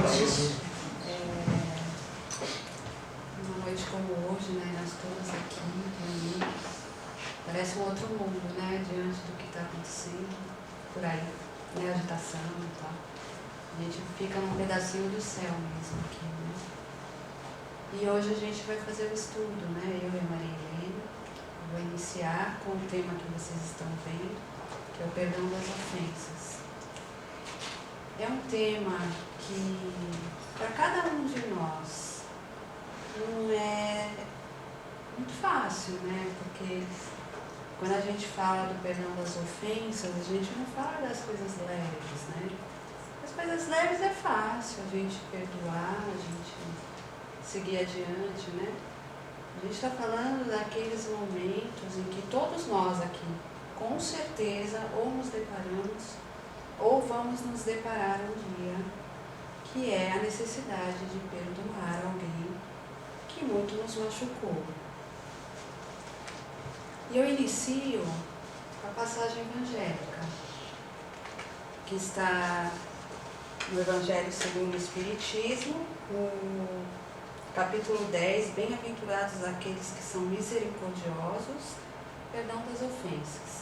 noite. Uma noite como hoje, né? Nós todos aqui reunidos. Parece um outro mundo, né? Diante do que está acontecendo por aí, né? Agitação e tal. A gente fica num pedacinho do céu mesmo aqui, né? E hoje a gente vai fazer o estudo, né? Eu e a Maria Helena. Vou iniciar com o tema que vocês estão vendo, que é o perdão das ofensas. É um tema que, para cada um de nós, não é muito fácil, né? Porque quando a gente fala do perdão das ofensas, a gente não fala das coisas leves, né? As coisas leves é fácil, a gente perdoar, a gente seguir adiante, né? A gente está falando daqueles momentos em que todos nós aqui, com certeza, ou nos deparamos, ou vamos nos deparar um dia, que é a necessidade de perdoar alguém que muito nos machucou. E eu inicio com a passagem evangélica, que está no Evangelho segundo o Espiritismo, no capítulo 10, bem-aventurados aqueles que são misericordiosos, perdão das ofensas.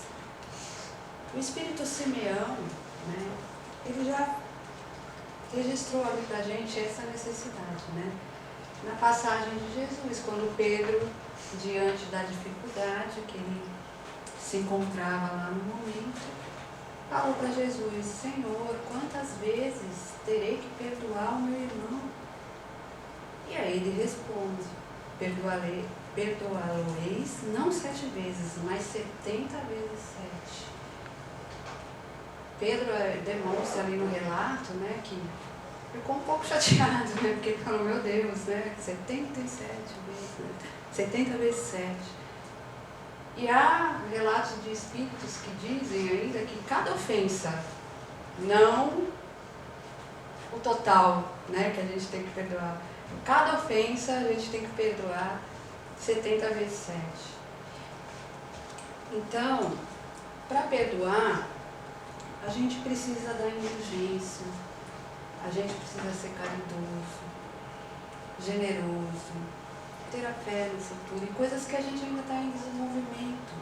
O Espírito Simeão, né, ele já registrou ali para a gente essa necessidade, né? Na passagem de Jesus, quando Pedro, diante da dificuldade que ele se encontrava lá no momento, falou para Jesus: Senhor, quantas vezes terei que perdoar o meu irmão? E aí ele responde: perdoá-lo-eis não 7 vezes, mas 70 vezes 7. Pedro demonstra ali no relato, né, que ficou um pouco chateado, né, porque ele falou: meu Deus, né, 77 vezes, né, 70 vezes 7. E há relatos de espíritos que dizem ainda que cada ofensa, não o total, né, que a gente tem que perdoar, cada ofensa a gente tem que perdoar 70 vezes 7. Então, para perdoar, a gente precisa da indulgência, a gente precisa ser caridoso, generoso, ter a fé no futuro, e coisas que a gente ainda está em desenvolvimento.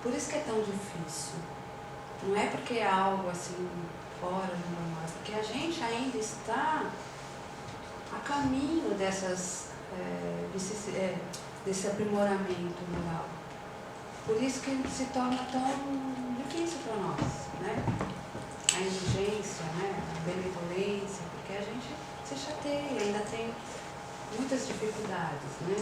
Por isso que é tão difícil. Não é porque é algo assim fora do normal, é porque a gente ainda está a caminho desse aprimoramento moral. Por isso que se torna tão difícil para nós, né? A indulgência, né? A benevolência, porque a gente se chateia, ainda tem muitas dificuldades, né?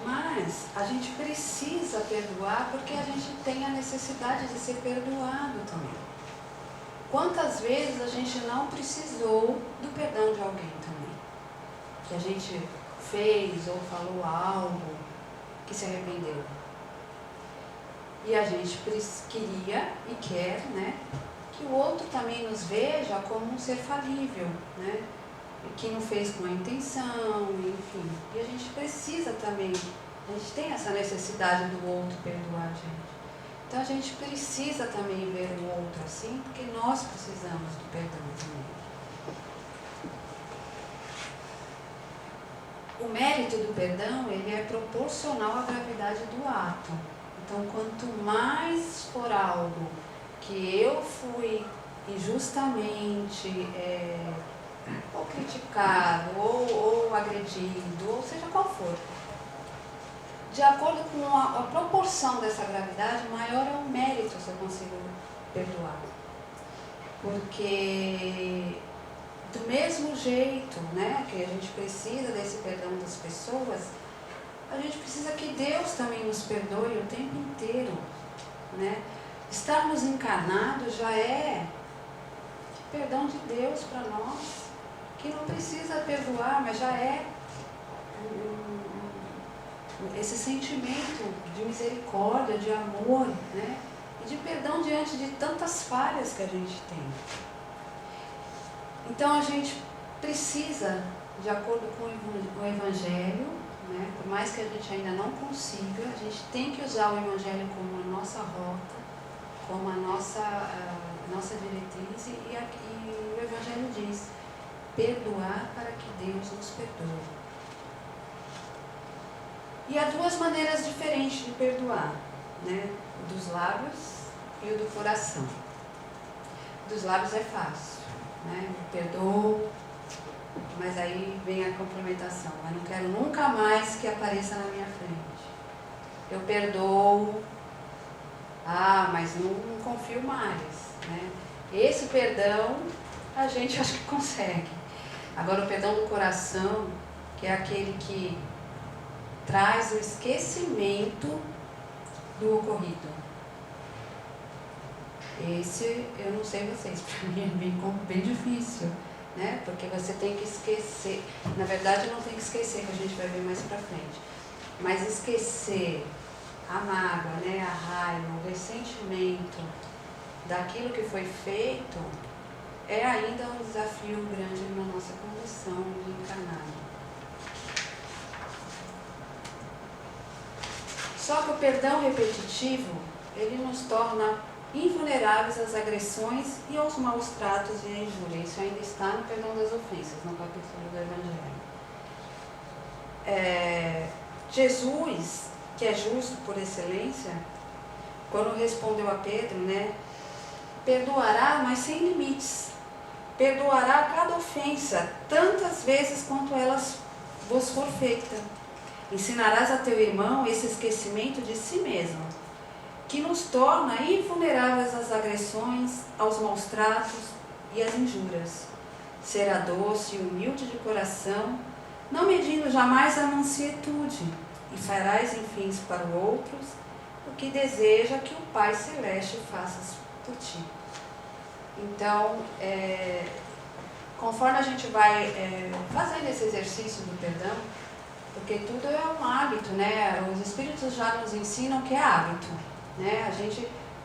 Mas a gente precisa perdoar porque a gente tem a necessidade de ser perdoado também. Quantas vezes a gente não precisou do perdão de alguém também? Que a gente fez ou falou algo que se arrependeu. E a gente queria e quer, né, que o outro também nos veja como um ser falível, né, que não fez com a intenção, enfim. E a gente precisa também, a gente tem essa necessidade do outro perdoar a gente. Então a gente precisa também ver o outro assim, porque nós precisamos do perdão também. O mérito do perdão, ele é proporcional à gravidade do ato. Então, quanto mais for algo que eu fui injustamente ou criticado, ou agredido, ou seja qual for, de acordo com a proporção dessa gravidade, maior é o mérito se eu consigo perdoar. Porque do mesmo jeito, né, que a gente precisa desse perdão das pessoas, a gente precisa que Deus também nos perdoe o tempo inteiro, né? Estarmos encarnados já é perdão de Deus para nós, que não precisa perdoar, mas já é esse sentimento de misericórdia, de amor, né? E de perdão diante de tantas falhas que a gente tem. Então a gente precisa, de acordo com o Evangelho, né, por mais que a gente ainda não consiga, a gente tem que usar o Evangelho como a nossa rota, como a nossa diretriz diz, e o Evangelho diz, perdoar para que Deus nos perdoe. E há duas maneiras diferentes de perdoar, né? O dos lábios e o do coração. O dos lábios é fácil, né? Eu perdoo, mas aí vem a complementação. Eu não quero nunca mais que apareça na minha frente. Eu perdoo, mas não confio mais, né? Esse perdão a gente acha que consegue. Agora o perdão do coração, que é aquele que traz o esquecimento do ocorrido. Esse, eu não sei vocês, para mim é bem difícil, né? Porque você tem que esquecer, na verdade não tem que esquecer, que a gente vai ver mais pra frente, mas esquecer a mágoa, né? A raiva, o ressentimento daquilo que foi feito é ainda um desafio grande na nossa condição de encarnado. Só que o perdão repetitivo, ele nos torna invulneráveis às agressões e aos maus tratos e à injúria. Isso ainda está no perdão das ofensas, no capítulo do Evangelho. Jesus, que é justo por excelência, quando respondeu a Pedro, né, perdoará, mas sem limites. Perdoará cada ofensa, tantas vezes quanto elas vos for feita. Ensinarás a teu irmão esse esquecimento de si mesmo, que nos torna invulneráveis às agressões, aos maus tratos e às injúrias. Será doce e humilde de coração, não medindo jamais a mansietude, e farás, enfim, para os outros o que deseja que o Pai Celeste faça por ti. Então, conforme a gente vai fazendo esse exercício do perdão, porque tudo é um hábito, né? Os Espíritos já nos ensinam que é hábito, né?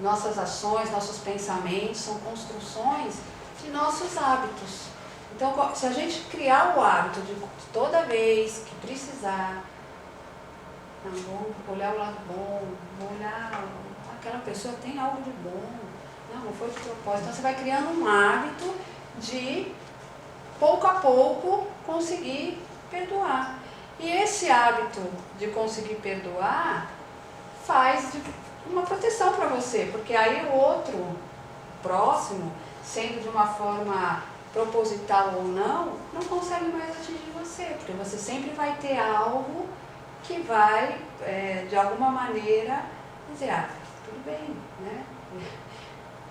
Nossas ações, nossos pensamentos são construções de nossos hábitos. Então, se a gente criar o hábito de toda vez que precisar, vou olhar o lado bom, vou olhar, aquela pessoa tem algo de bom, não foi de propósito. Então, você vai criando um hábito de, pouco a pouco, conseguir perdoar. E esse hábito de conseguir perdoar faz uma proteção para você, porque aí o outro, próximo, sendo de uma forma proposital ou não consegue mais atingir você, porque você sempre vai ter algo que vai, de alguma maneira, dizer, tudo bem, né?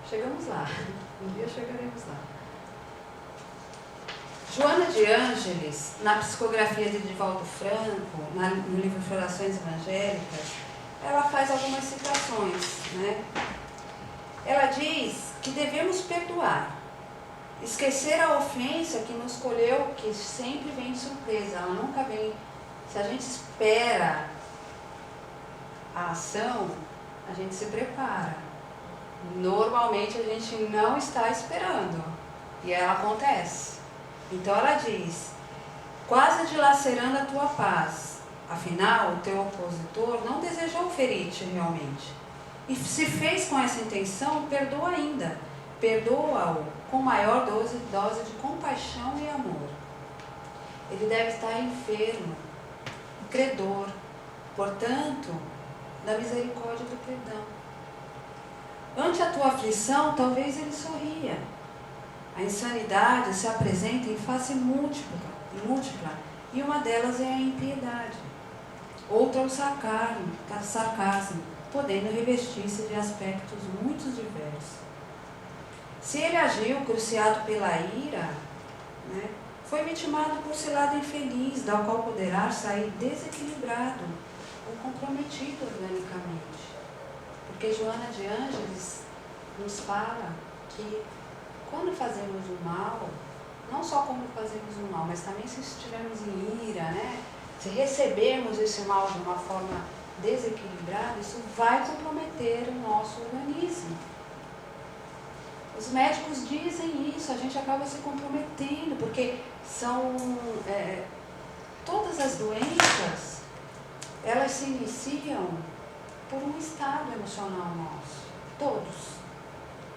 Chegamos lá, um dia chegaremos lá. Joana de Ângeles, na psicografia de Divaldo Franco, no livro Florações Evangélicas, ela faz algumas citações, né? Ela diz que devemos perdoar, esquecer a ofensa que nos colheu, que sempre vem de surpresa, ela nunca vem. Se a gente espera a ação, a gente se prepara. Normalmente a gente não está esperando, e ela acontece. Então ela diz, quase dilacerando a tua paz, afinal o teu opositor não desejou ferir-te realmente. E se fez com essa intenção, perdoa ainda. Perdoa-o com maior dose de compaixão e amor. Ele deve estar enfermo, credor, portanto, da misericórdia do perdão. Ante a tua aflição, talvez ele sorria. A insanidade se apresenta em face múltipla, e uma delas é a impiedade. Outra é o sarcasmo, podendo revestir-se de aspectos muito diversos. Se ele agiu cruciado pela ira, né, foi vitimado por esse lado infeliz, da qual poderá sair desequilibrado ou comprometido organicamente. Porque Joana de Ângeles nos fala que quando fazemos o mal, não só como fazemos o mal, mas também se estivermos em ira, né? Se recebermos esse mal de uma forma desequilibrada, isso vai comprometer o nosso organismo. Os médicos dizem isso, a gente acaba se comprometendo, porque são todas as doenças, elas se iniciam por um estado emocional nosso, todos.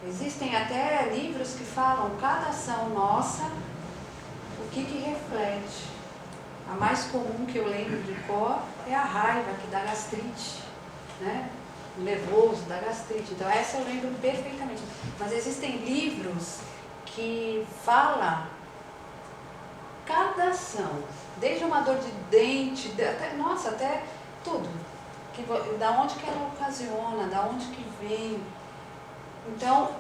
Existem até livros que falam cada ação nossa, o que reflete. A mais comum que eu lembro de cor é a raiva, que dá gastrite, né? O nervoso dá gastrite. Então essa eu lembro perfeitamente. Mas existem livros que falam cada ação, desde uma dor de dente, até tudo. Da onde que ela ocasiona, da onde que vem. Então,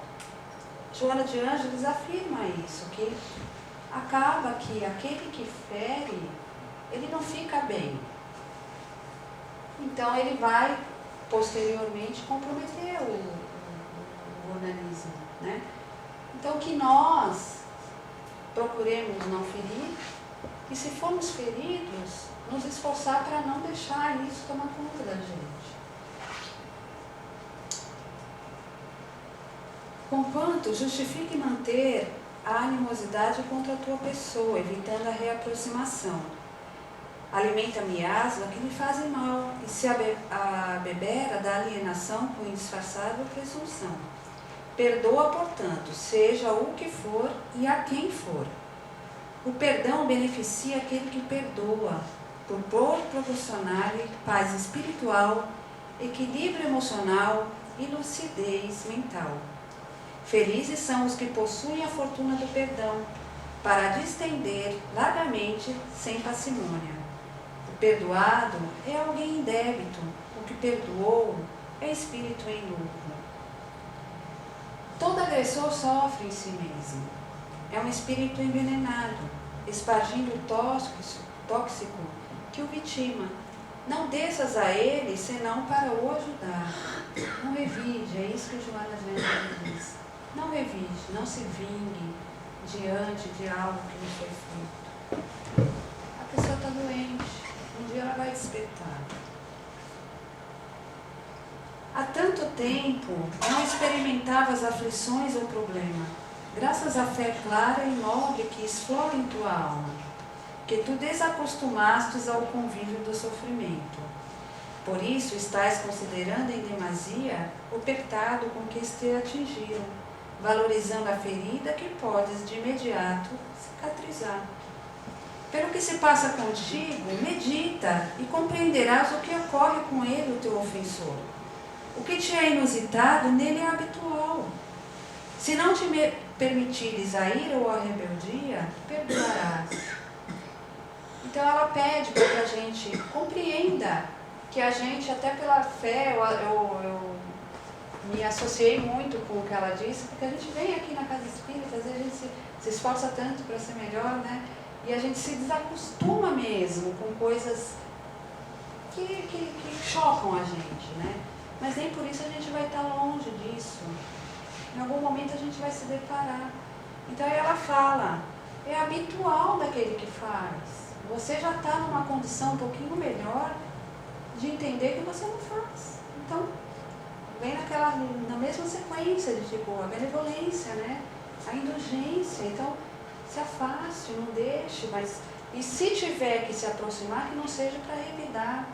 Joana de Ângeles afirma isso, que acaba que aquele que fere, ele não fica bem. Então ele vai posteriormente comprometer o organismo, né? Então que nós procuremos não ferir e, se formos feridos, nos esforçar para não deixar isso tomar conta da gente. Conquanto justifique manter a animosidade contra a tua pessoa, evitando a reaproximação. Alimenta miasma que lhe fazem mal, e se abebera da alienação com indisfarçável presunção. Perdoa, portanto, seja o que for e a quem for. O perdão beneficia aquele que perdoa, por proporcionar-lhe paz espiritual, equilíbrio emocional e lucidez mental. Felizes são os que possuem a fortuna do perdão, para distender largamente sem parcimônia. O perdoado é alguém em débito, o que perdoou é espírito em lucro. Todo agressor sofre em si mesmo. É um espírito envenenado, espargindo o tóxico que o vitima. Não desças a ele, senão para o ajudar. Não revide, é isso que Joana de Ângeles diz. Não revide, não se vingue diante de algo que lhe foi feito. A pessoa está doente, um dia ela vai despertar. Há tanto tempo não experimentava as aflições ou problema, graças à fé clara e nobre que explora em tua alma, que tu desacostumastes ao convívio do sofrimento. Por isso estás considerando em demasia o pecado com que te atingiram, valorizando a ferida que podes de imediato cicatrizar. Pelo que se passa contigo, medita e compreenderás o que ocorre com ele, o teu ofensor. O que te é inusitado, nele é habitual. Se não te permitires a ira ou a rebeldia, perdoarás. Então ela pede para que a gente compreenda que a gente, até pela fé, eu me associei muito com o que ela disse, porque a gente vem aqui na Casa Espírita, às vezes a gente se esforça tanto para ser melhor, né? E a gente se desacostuma mesmo com coisas que chocam a gente, né? Mas nem por isso a gente vai estar longe disso. Em algum momento a gente vai se deparar. Então aí ela fala, é habitual daquele que faz. Você já está numa condição um pouquinho melhor de entender que você não faz. Então, vem na mesma sequência de tipo, a benevolência, né? A indulgência. Então, se afaste, não deixe, mas... E se tiver que se aproximar, que não seja para revidar,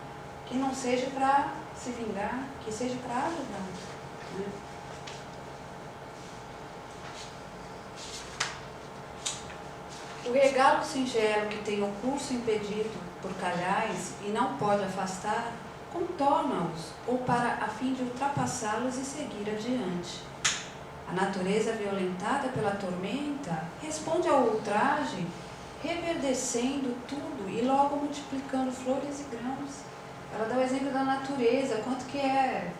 que não seja para se vingar, que seja para ajudar, né? O regalo singelo que tem o curso impedido por calhais e não pode afastar, contorna-os, ou para a fim de ultrapassá-los e seguir adiante. A natureza violentada pela tormenta responde ao ultraje, reverdecendo tudo e logo multiplicando flores e grãos. Ela dá o exemplo da natureza, quanto que é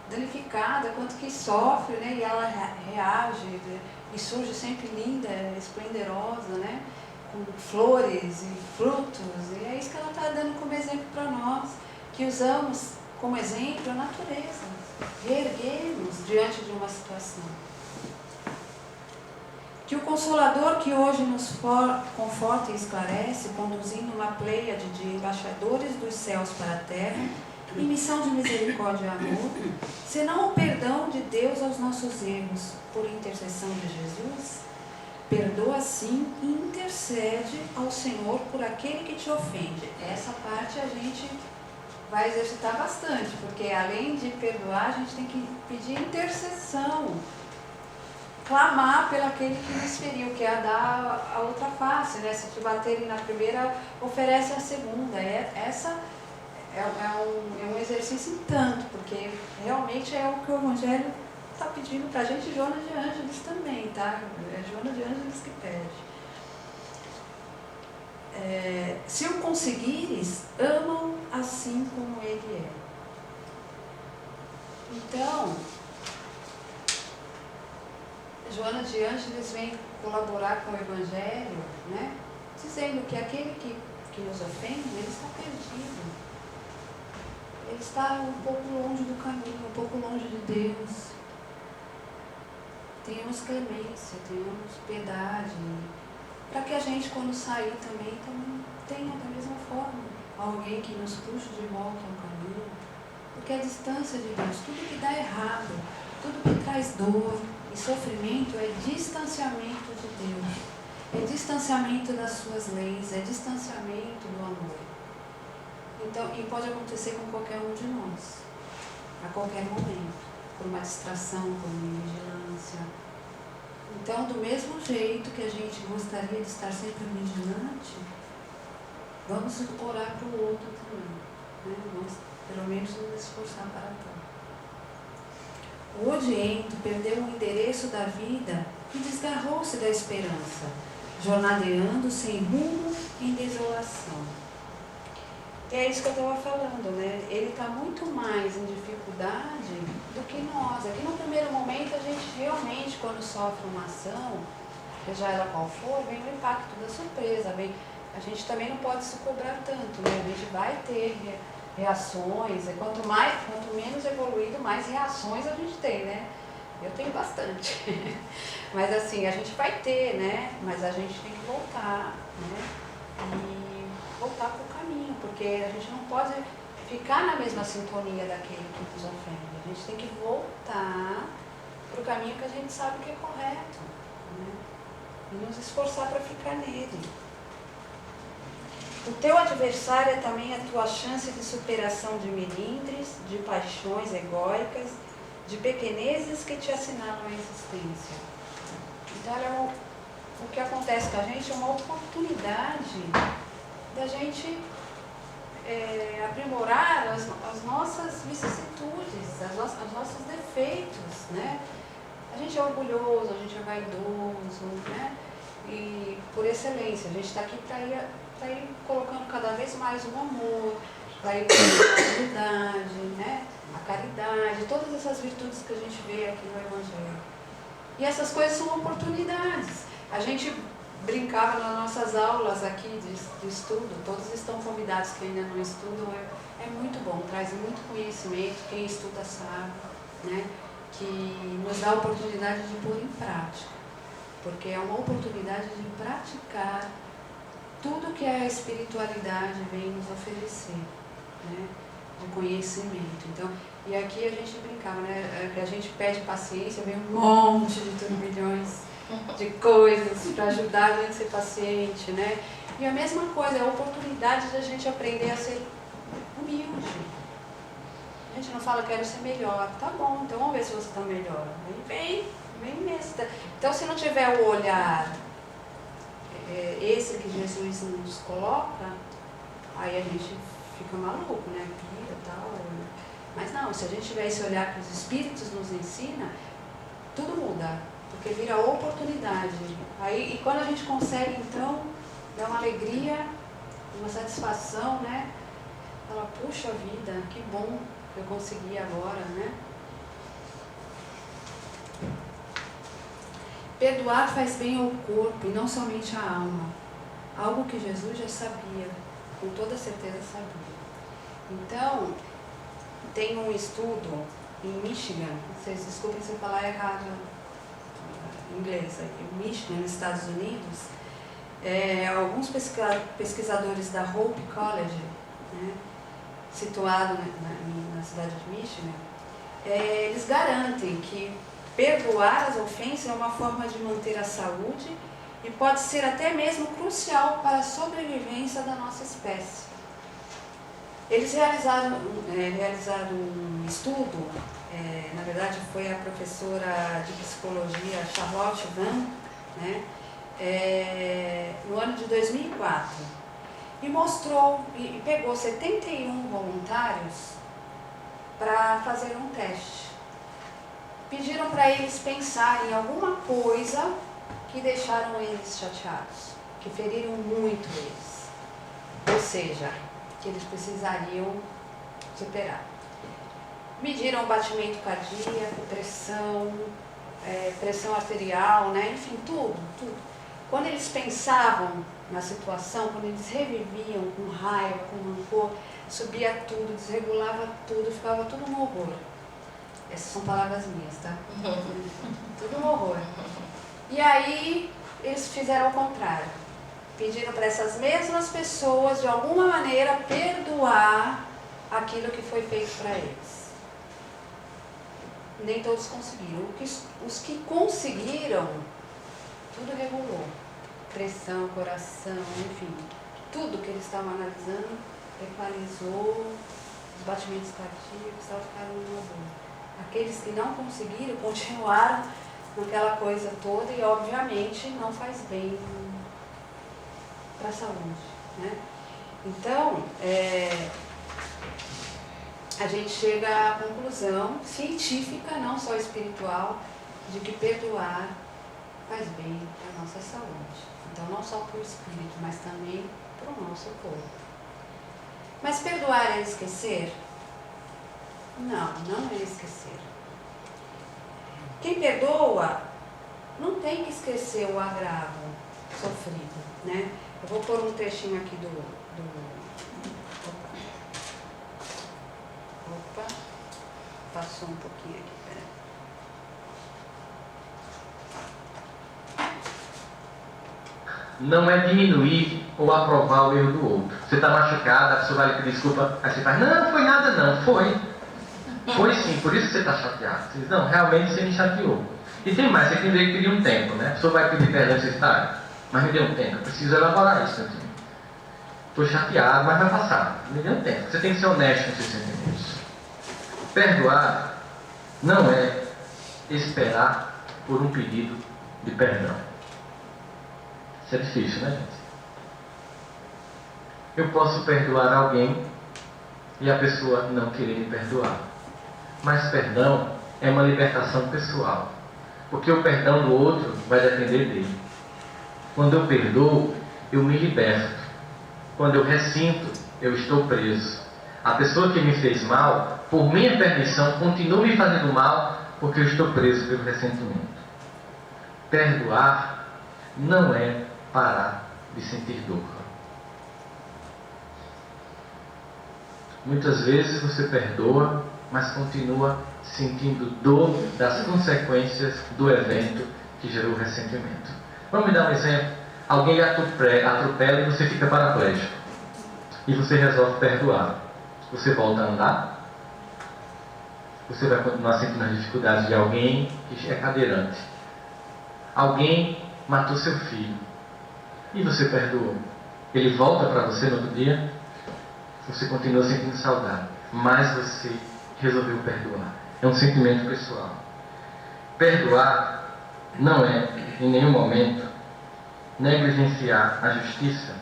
danificada, quanto que sofre, né? E ela reage e surge sempre linda, esplendorosa, né? Com flores e frutos. E é isso que ela está dando como exemplo para nós, que usamos como exemplo a natureza, reerguemos diante de uma situação. Que o Consolador que hoje nos conforta e esclarece, conduzindo uma pleiade de embaixadores dos céus para a terra, em missão de misericórdia e amor, senão o perdão de Deus aos nossos erros, por intercessão de Jesus, perdoa sim e intercede ao Senhor por aquele que te ofende. Essa parte a gente vai exercitar bastante, porque além de perdoar, a gente tem que pedir intercessão. clamar pelo aquele que nos feriu, que é a dar a outra face, né? Se te baterem na primeira, oferece a segunda. Essa é um exercício em tanto, porque realmente é o que o Evangelho está pedindo para a gente. Joana de Ângeles também, tá? É Joana de Ângeles que pede. Se o conseguires, ama-o assim como ele é. Então, Joana de Ângeles vem colaborar com o Evangelho, né? Dizendo que aquele que nos ofende, ele está perdido. Ele está um pouco longe do caminho, um pouco longe de Deus. Tenhamos clemência, tenhamos piedade, para que a gente, quando sair também tenha da mesma forma alguém que nos puxe de volta ao caminho. Porque a distância de Deus, tudo que dá errado, tudo que traz dor e sofrimento é distanciamento de Deus, é distanciamento das suas leis, é distanciamento do amor. Então, e pode acontecer com qualquer um de nós, a qualquer momento, por uma distração, por uma vigilância. Então, do mesmo jeito que a gente gostaria de estar sempre vigilante, vamos orar para o outro também, né? Vamos pelo menos nos esforçar para tal. O odiento perdeu o endereço da vida e desgarrou-se da esperança, jornadeando sem rumo em desolação. E é isso que eu estava falando, né? Ele está muito mais em dificuldade do que nós. Aqui no primeiro momento a gente realmente, quando sofre uma ação, seja ela qual for, vem o impacto da surpresa. A gente também não pode se cobrar tanto, né? A gente vai ter reações, e quanto menos evoluído, mais reações a gente tem, né? Eu tenho bastante. Mas assim, a gente vai ter, né? Mas a gente tem que voltar, né? E voltar para o caminho, porque a gente não pode ficar na mesma sintonia daquele que nos ofende. A gente tem que voltar para o caminho que a gente sabe que é correto, né? E nos esforçar para ficar nele. O teu adversário é também a tua chance de superação de melindres, de paixões egóicas, de pequenezes que te assinalam a existência. Então, o que acontece com a gente é uma oportunidade da gente aprimorar as nossas vicissitudes, os nossos defeitos, né? A gente é orgulhoso, a gente é vaidoso, né? E por excelência, a gente está aqui para ir colocando cada vez mais o amor, para ir colocando a humildade, né? A caridade, todas essas virtudes que a gente vê aqui no Evangelho. E essas coisas são oportunidades. A gente brincava nas nossas aulas aqui de estudo, todos estão convidados que ainda não estudam, é muito bom, traz muito conhecimento, quem estuda sabe, né? Que nos dá a oportunidade de pôr em prática, porque é uma oportunidade de praticar tudo que a espiritualidade vem nos oferecer, né? De conhecimento. Então, e aqui a gente brincava, né? Que a gente pede paciência, vem um monte de turbilhões de coisas para ajudar a gente a ser paciente, né? E a mesma coisa, é a oportunidade de a gente aprender a ser humilde. A gente não fala, quero ser melhor. Tá bom, então vamos ver se você está melhor. Vem mesmo. Então, se não tiver o olhar esse que Jesus nos coloca, aí a gente fica maluco, né? Pira e tal. Mas não, se a gente tiver esse olhar que os Espíritos nos ensinam, tudo muda, porque vira oportunidade. Aí, e quando a gente consegue, então, dar uma alegria, uma satisfação, né? Fala, puxa vida, que bom que eu consegui agora, né? Perdoar faz bem ao corpo e não somente à alma. Algo que Jesus já sabia, com toda certeza sabia. Então, tem um estudo em Michigan, vocês desculpem se eu falar errado em inglês, em Michigan, nos Estados Unidos, alguns pesquisadores da Hope College, né, situado na cidade de Michigan, eles garantem que perdoar as ofensas é uma forma de manter a saúde e pode ser até mesmo crucial para a sobrevivência da nossa espécie. Eles realizaram um estudo na verdade foi a professora de psicologia Charlotte Van, né, no ano de 2004, e mostrou, e pegou 71 voluntários para fazer um teste. Pediram para eles pensarem em alguma coisa que deixaram eles chateados, que feriram muito eles, ou seja, que eles precisariam superar. Mediram o batimento cardíaco, pressão, pressão arterial, né? Enfim, tudo. Quando eles pensavam na situação, quando eles reviviam com raiva, com rancor, subia tudo, desregulava tudo, ficava tudo um horror. Essas são palavras minhas, tá? Tudo um horror. E aí, eles fizeram o contrário. Pediram para essas mesmas pessoas, de alguma maneira, perdoar aquilo que foi feito para eles. Nem todos conseguiram. Os que conseguiram, tudo regulou. Pressão, coração, enfim. Tudo que eles estavam analisando, equalizou, os batimentos cardíacos, ficaram no horror. Aqueles que não conseguiram continuaram naquela coisa toda e obviamente não faz bem para a saúde, né? Então, a gente chega à conclusão científica, não só espiritual, de que perdoar faz bem para a nossa saúde. Então, não só para o espírito, mas também para o nosso corpo. Mas perdoar é esquecer? Não, não é esquecer. Quem perdoa não tem que esquecer o agravo sofrido, né? Eu vou pôr um trechinho aqui Opa, passou um pouquinho aqui, peraí. Não é diminuir ou aprovar o erro do outro. Você está machucado, a pessoa vai lhe pedir desculpa, aí você faz, não foi nada não, foi. Foi sim, por isso que você está chateado. Você diz, não, realmente você me chateou. E tem mais, você tem que pedir um tempo, né? A pessoa vai pedir perdão e você está, mas me dê um tempo, eu preciso elaborar isso aqui. Estou chateado, mas vai passar. Me dê um tempo. Você tem que ser honesto com seus sentimentos. Perdoar não é esperar por um pedido de perdão. Isso é difícil, né, gente? Eu posso perdoar alguém e a pessoa não querer me perdoar. Mas perdão é uma libertação pessoal. Porque o perdão do outro vai depender dele. Quando eu perdoo, eu me liberto. Quando eu ressinto, eu estou preso. A pessoa que me fez mal, por minha permissão, continua me fazendo mal porque eu estou preso pelo ressentimento. Perdoar não é parar de sentir dor. Muitas vezes você perdoa, mas continua sentindo dor das consequências do evento que gerou ressentimento. Vamos me dar um exemplo? Alguém atropela e você fica paraplégico. E você resolve perdoar. Você volta a andar? Você vai continuar sentindo as dificuldades de alguém que é cadeirante. Alguém matou seu filho. E você perdoou. Ele volta para você no outro dia? Você continua sentindo saudade. Mas você resolveu perdoar. É um sentimento pessoal. Perdoar não é, em nenhum momento, negligenciar a justiça.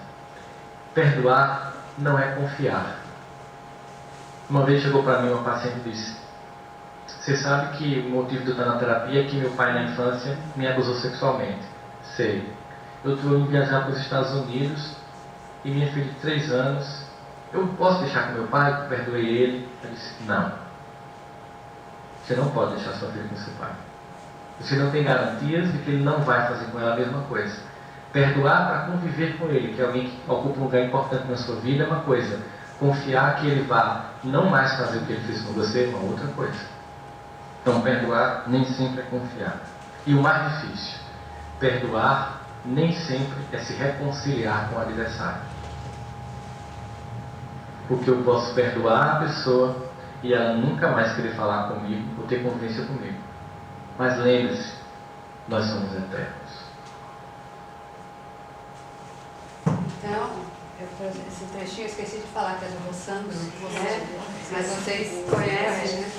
Perdoar não é confiar. Uma vez chegou para mim uma paciente e disse: você sabe que o motivo de eu estar na terapia é que meu pai na infância me abusou sexualmente. Sei. Eu estou indo viajar para os Estados Unidos e minha filha de 3 anos, eu posso deixar com meu pai, que perdoei ele? Eu disse: não. Você não pode deixar sua filha com seu pai. Você não tem garantias de que ele não vai fazer com ela a mesma coisa. Perdoar para conviver com ele, que é alguém que ocupa um lugar importante na sua vida, é uma coisa. Confiar que ele vá não mais fazer o que ele fez com você é uma outra coisa. Então, perdoar nem sempre é confiar. E o mais difícil, perdoar nem sempre é se reconciliar com o adversário. Porque eu posso perdoar a pessoa e ela nunca mais querer falar comigo ou ter convivência comigo. Mas lembre-se, nós somos eternos. Então, esse trechinho eu esqueci de falar que é do Rossandro, mas vocês conhecem, né?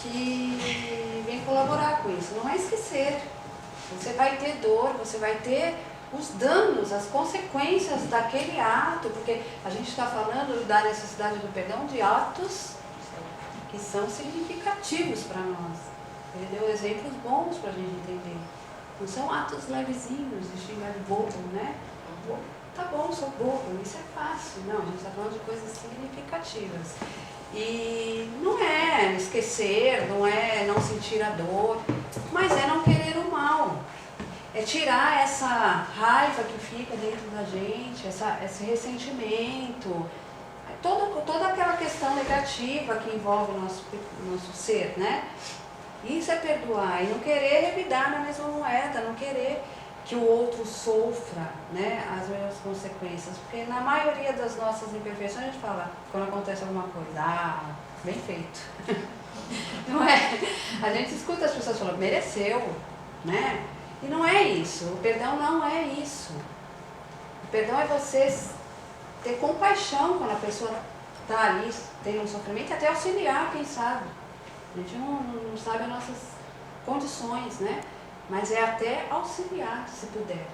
que vem colaborar com isso. Não é esquecer. Você vai ter dor, você vai ter os danos, as consequências daquele ato, porque a gente está falando da necessidade do perdão de atos que são significativos para nós. Ele deu exemplos bons para a gente entender. Não são atos levezinhos de xingar de bobo, né? Tá bom, sou bobo, isso é fácil. Não, a gente está falando de coisas significativas. E não é esquecer, não é não sentir a dor, mas é não querer o mal. É tirar essa raiva que fica dentro da gente, esse ressentimento, toda aquela questão negativa que envolve o nosso ser, né? Isso é perdoar e não querer revidar na mesma moeda, não querer que o outro sofra, né, as mesmas consequências. Porque na maioria das nossas imperfeições a gente fala, quando acontece alguma coisa, bem feito. Não é? A gente escuta as pessoas falando, mereceu, né? E não é isso, o perdão não é isso. O perdão é você ter compaixão quando a pessoa está ali, tem um sofrimento, e até auxiliar, quem sabe. A gente não sabe as nossas condições, né? Mas é até auxiliar, se puder.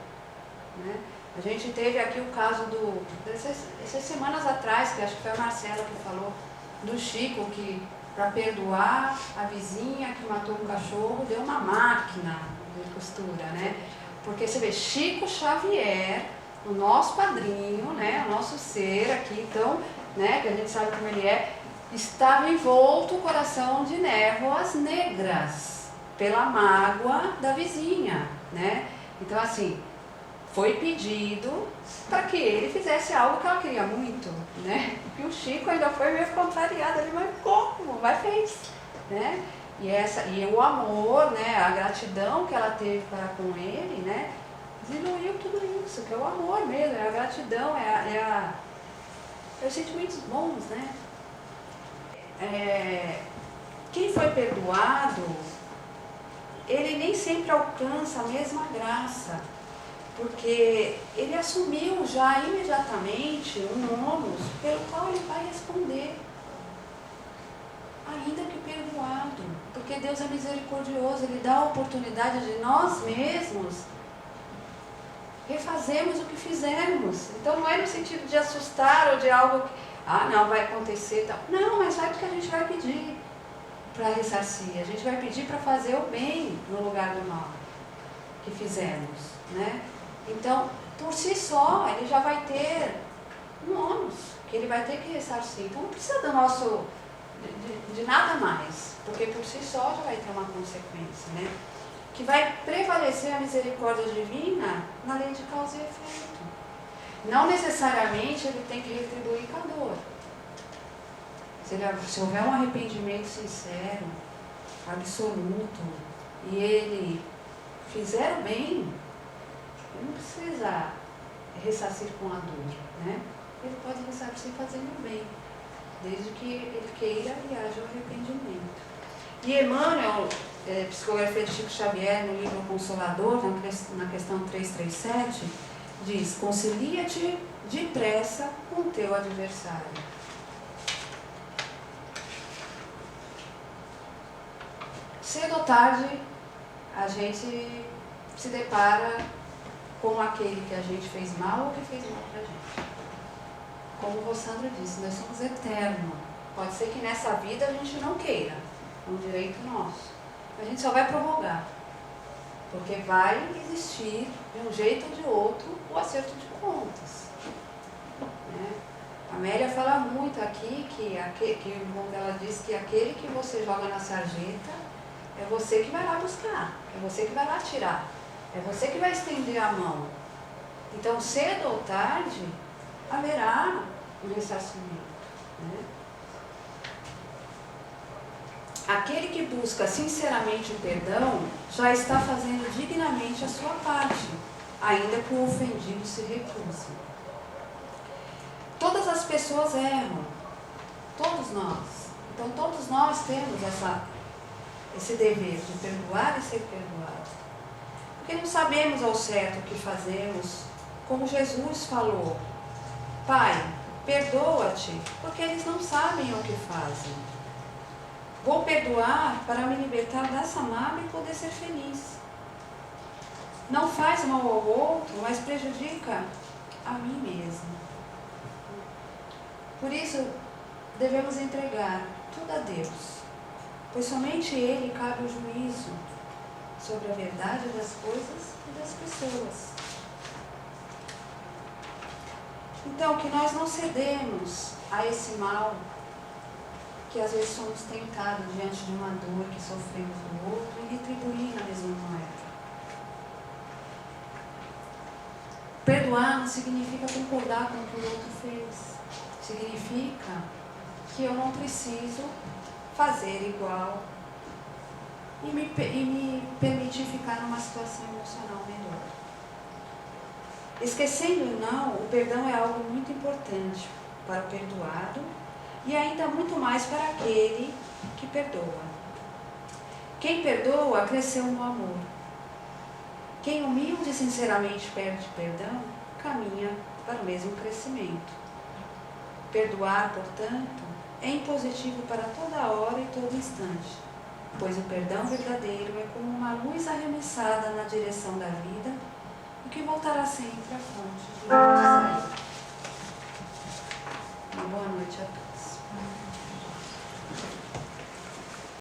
Né? A gente teve aqui o caso essas semanas atrás, que acho que foi a Marcela que falou, do Chico, que para perdoar a vizinha que matou um cachorro, deu uma máquina de costura, né? Porque você vê, Chico Xavier, o nosso padrinho, né? O nosso ser aqui, então, né? Que a gente sabe como ele é, estava envolto o coração de névoas negras pela mágoa da vizinha, né? Então, assim, foi pedido para que ele fizesse algo que ela queria muito, né? E o Chico ainda foi meio contrariado, ele, mas como? Mas fez, né? E o amor, né? A gratidão que ela teve para com ele, né? Diluiu tudo isso, que é o amor mesmo, é a gratidão, é os sentimentos bons, né? Quem foi perdoado, ele nem sempre alcança a mesma graça, porque ele assumiu já imediatamente um ônus pelo qual ele vai responder, ainda que perdoado, porque Deus é misericordioso, ele dá a oportunidade de nós mesmos refazermos o que fizermos. Então não é no sentido de assustar ou de algo que, não, vai acontecer, tal. Não, mas sabe que a gente vai pedir para ressarcir, a gente vai pedir para fazer o bem no lugar do mal que fizemos, né? Então, por si só, ele já vai ter um ônus, que ele vai ter que ressarcir. Então, não precisa do nosso, de nada mais, porque por si só já vai ter uma consequência, né? Que vai prevalecer a misericórdia divina na lei de causa e efeito. Não necessariamente ele tem que retribuir com a dor. Se houver um arrependimento sincero, absoluto, e ele fizer o bem, ele não precisa ressarcir com a dor, né? Ele pode ressarcir fazendo o bem, desde que ele queira e haja o arrependimento. E Emmanuel, psicografia de Chico Xavier, no livro Consolador, na questão 337, diz: concilia-te depressa com o teu adversário. Cedo ou tarde, a gente se depara com aquele que a gente fez mal ou que fez mal pra gente. Como o Rossandra disse, nós somos eternos. Pode ser que nessa vida a gente não queira, é um direito nosso. A gente só vai prorrogar, porque vai existir, de um jeito ou de outro, o acerto de contas. Né? A Amélia fala muito aqui que o irmão dela diz que aquele que você joga na sarjeta é você que vai lá buscar, é você que vai lá tirar, é você que vai estender a mão. Então, cedo ou tarde, haverá um ressarcimento. Né? Aquele que busca sinceramente o perdão já está fazendo dignamente a sua parte, ainda que o ofendido se recuse. Todas as pessoas erram, todos nós. Então, todos nós temos esse dever de perdoar e ser perdoado. Porque não sabemos ao certo o que fazemos, como Jesus falou: Pai, perdoa-te, porque eles não sabem o que fazem. Vou perdoar para me libertar dessa mágoa e poder ser feliz. Não faz mal ao outro, mas prejudica a mim mesmo. Por isso, devemos entregar tudo a Deus, pois somente Ele cabe o juízo sobre a verdade das coisas e das pessoas. Então, que nós não cedemos a esse mal, que às vezes somos tentados diante de uma dor que sofremos do outro e retribuir na mesma moeda. Perdoar não significa concordar com o que o outro fez. Significa que eu não preciso fazer igual e me permitir ficar numa situação emocional melhor. Esquecendo ou não, o perdão é algo muito importante para o perdoado e ainda muito mais para aquele que perdoa. Quem perdoa cresceu no amor. Quem humilde e sinceramente pede perdão, caminha para o mesmo crescimento. Perdoar, portanto, é impositivo para toda hora e todo instante, pois o perdão verdadeiro é como uma luz arremessada na direção da vida e que voltará sempre à fonte de onde saiu.